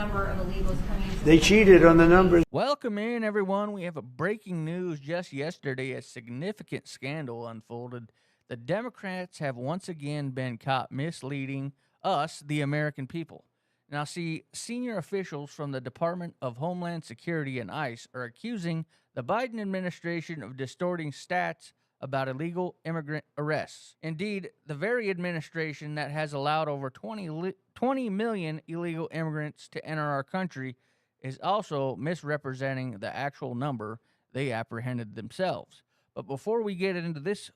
number of illegals coming into They cheated on the numbers. Welcome in, everyone. We have a breaking news just yesterday. A significant scandal unfolded. The Democrats have once again been caught misleading us, the American people. Now, see, senior officials from the Department of Homeland Security and ICE are accusing the Biden administration of distorting stats about illegal immigrant arrests. Indeed, the very administration that has allowed over 20 million illegal immigrants to enter our country is also misrepresenting the actual number they apprehended themselves. But before we get into this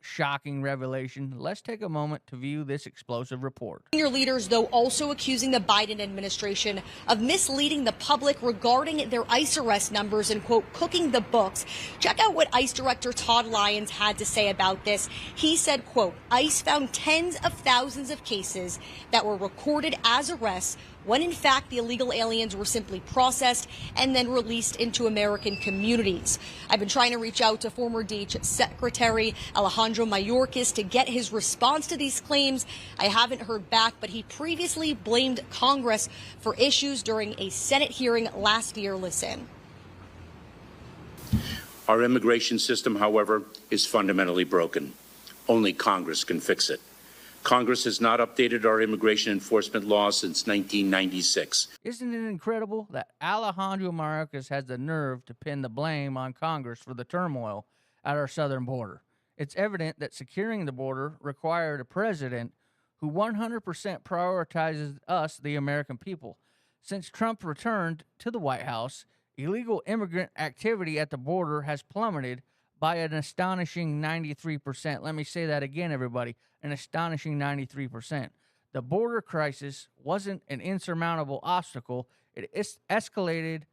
shocking revelation, let's take a moment to view this explosive report. Senior leaders, though, also accusing the Biden administration of misleading the public regarding their ICE arrest numbers and, quote, cooking the books. Check out what ICE Director Todd Lyons had to say about this. He said, quote, ICE found tens of thousands of cases that were recorded as arrests when in fact the illegal aliens were simply processed and then released into American communities. I've been trying to reach out to former DHS Secretary Alejandro Mayorkas to get his response to these claims. I haven't heard back, but he previously blamed Congress for issues during a Senate hearing last year. Listen. Our immigration system, however, is fundamentally broken. Only Congress can fix it. Congress has not updated our immigration enforcement laws since 1996. Isn't it incredible that Alejandro Mayorkas has the nerve to pin the blame on Congress for the turmoil at our southern border? It's evident that securing the border required a president who 100% prioritizes us, the American people. Since Trump returned to the White House, illegal immigrant activity at the border has plummeted by an astonishing 93%. Let me say that again, everybody. An astonishing 93%. The border crisis wasn't an insurmountable obstacle. It escalated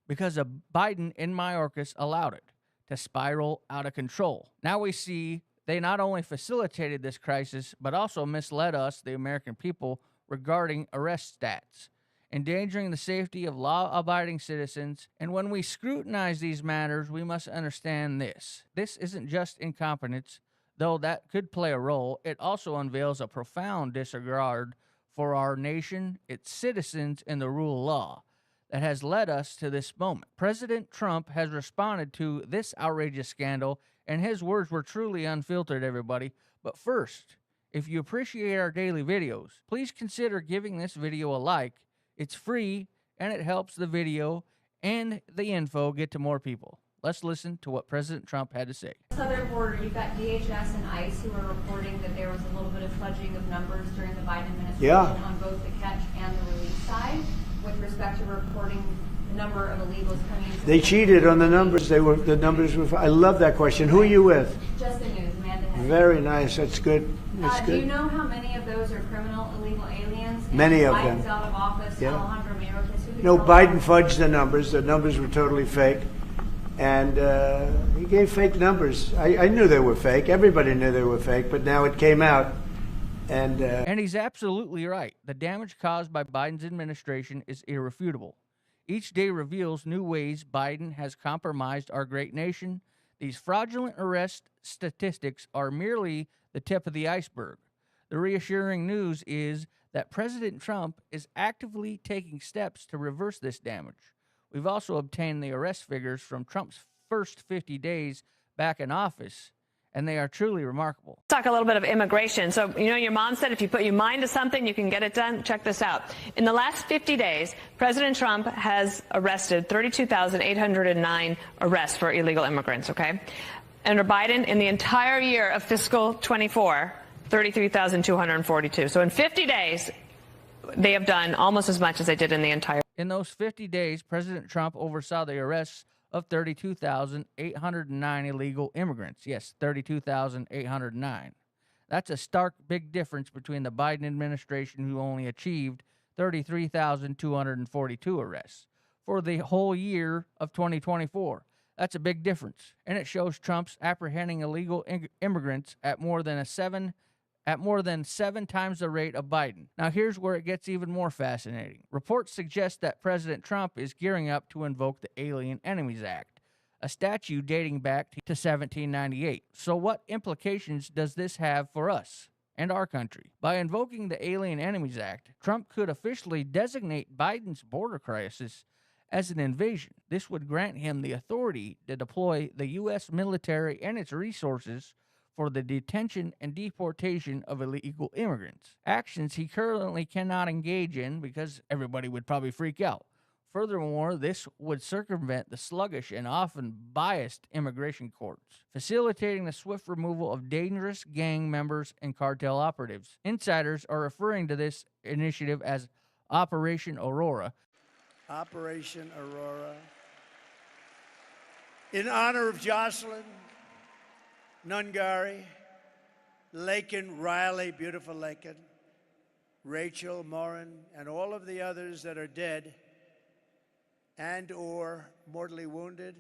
because of Biden and Mayorkas allowed it to spiral out of control. Now we see they not only facilitated this crisis, but also misled us, the American people, regarding arrest stats, endangering the safety of law-abiding citizens. And when we scrutinize these matters, we must understand this. This isn't just incompetence, though that could play a role. It also unveils a profound disregard for our nation, its citizens, and the rule of law that has led us to this moment. President Trump has responded to this outrageous scandal, and his words were truly unfiltered, everybody. But first, if you appreciate our daily videos, please consider giving this video a like. It's free, and it helps the video and the info get to more people. Let's listen to what President Trump had to say. Southern border, you've got DHS and ICE who are reporting that there was a little bit of fudging of numbers during the Biden administration on both the catch and the release side with respect to reporting the number of illegals coming into They cheated on the numbers. The numbers were. I love that question. Who are you with? Just the news, Amanda. Very nice. That's good. That's Do you good. know how many of those are criminal illegal aliens? Many of Biden's them. out of office. Yeah. Alejandro Mayorkas. No, Biden fudged the numbers. The numbers were totally fake. And he gave fake numbers. I knew they were fake. Everybody knew they were fake, but now it came out. And he's absolutely right. The damage caused by Biden's administration is irrefutable. Each day reveals new ways Biden has compromised our great nation. These fraudulent arrest statistics are merely the tip of the iceberg. The reassuring news is that President Trump is actively taking steps to reverse this damage. We've also obtained the arrest figures from Trump's first 50 days back in office, and they are truly remarkable. Talk a little bit of immigration. So, you know, your mom said if you put your mind to something, you can get it done. Check this out. In the last 50 days, President Trump has arrested 32,809 arrests for illegal immigrants, okay? Under Biden, in the entire year of fiscal 24, 33,242. So in 50 days, they have done almost as much as they did in the entire. In those 50 days, President Trump oversaw the arrests of 32,809 illegal immigrants. Yes, 32,809. That's a stark big difference between the Biden administration, who only achieved 33,242 arrests for the whole year of 2024. That's a big difference, and it shows Trump's apprehending illegal immigrants at more than seven times the rate of Biden. Now, here's where it gets even more fascinating. Reports suggest that President Trump is gearing up to invoke the Alien Enemies Act, a statute dating back to 1798. So what implications does this have for us and our country. By invoking the Alien Enemies Act, Trump could officially designate Biden's border crisis as an invasion. This would grant him the authority to deploy the U.S. military and its resources for the detention and deportation of illegal immigrants, actions he currently cannot engage in because everybody would probably freak out. Furthermore, this would circumvent the sluggish and often biased immigration courts, facilitating the swift removal of dangerous gang members and cartel operatives. Insiders are referring to this initiative as Operation Aurora. Operation Aurora. In honor of Jocelyn, Nungari, Lakin, Riley, beautiful Lakin, Rachel, Morin, and all of the others that are dead and or mortally wounded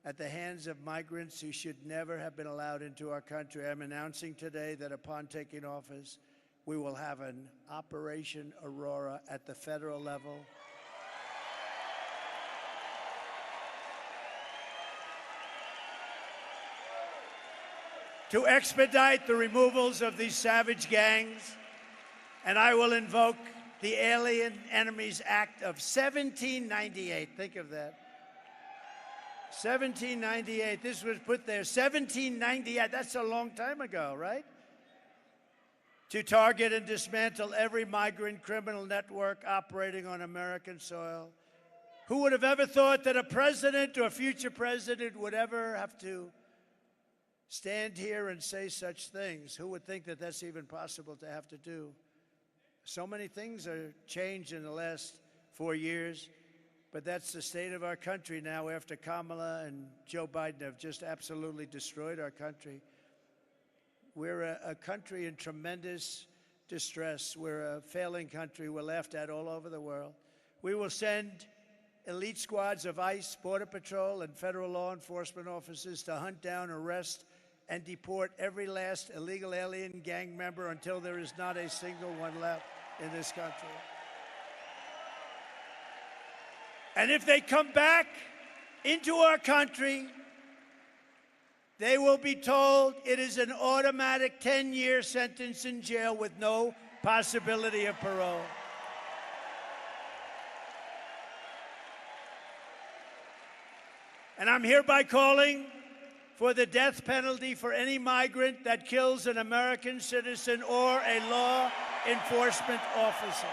at the hands of migrants who should never have been allowed into our country. I'm announcing today that upon taking office, we will have an Operation Aurora at the federal level. To expedite the removals of these savage gangs, and I will invoke the Alien Enemies Act of 1798. Think of that. 1798. This was put there. 1798. That's a long time ago, right? To target and dismantle every migrant criminal network operating on American soil. Who would have ever thought that a president or a future president would ever have to stand here and say such things? Who would think that that's even possible to have to do? So many things are changed in the last 4 years, but that's the state of our country now after Kamala and Joe Biden have just absolutely destroyed our country. We're a country in tremendous distress. We're a failing country. We're laughed at all over the world. We will send elite squads of ICE, Border Patrol, and federal law enforcement officers to hunt down, arrest, and deport every last illegal alien gang member until there is not a single one left in this country. And if they come back into our country, they will be told it is an automatic 10-year sentence in jail with no possibility of parole. And I'm hereby calling for the death penalty for any migrant that kills an American citizen or a law enforcement officer.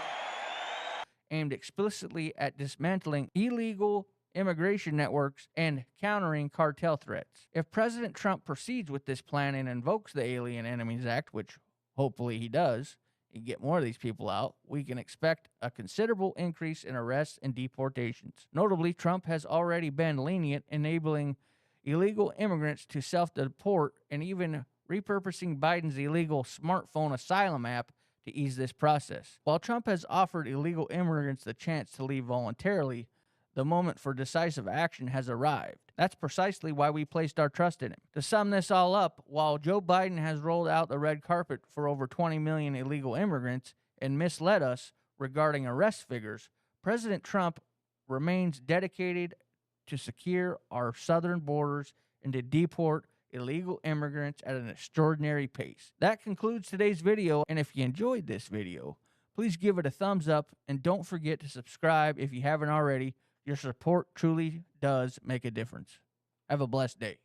Aimed explicitly at dismantling illegal immigration networks and countering cartel threats. If President Trump proceeds with this plan and invokes the Alien Enemies Act, which hopefully he does, and get more of these people out, we can expect a considerable increase in arrests and deportations. Notably, Trump has already been lenient, enabling illegal immigrants to self-deport and even repurposing Biden's illegal smartphone asylum app to ease this process. While Trump has offered illegal immigrants the chance to leave voluntarily, the moment for decisive action has arrived. That's precisely why we placed our trust in him. To sum this all up, while Joe Biden has rolled out the red carpet for over 20 million illegal immigrants and misled us regarding arrest figures, President Trump remains dedicated to secure our southern borders and to deport illegal immigrants at an extraordinary pace. That concludes today's video, and if you enjoyed this video, please give it a thumbs up and don't forget to subscribe if you haven't already. Your support truly does make a difference. Have a blessed day.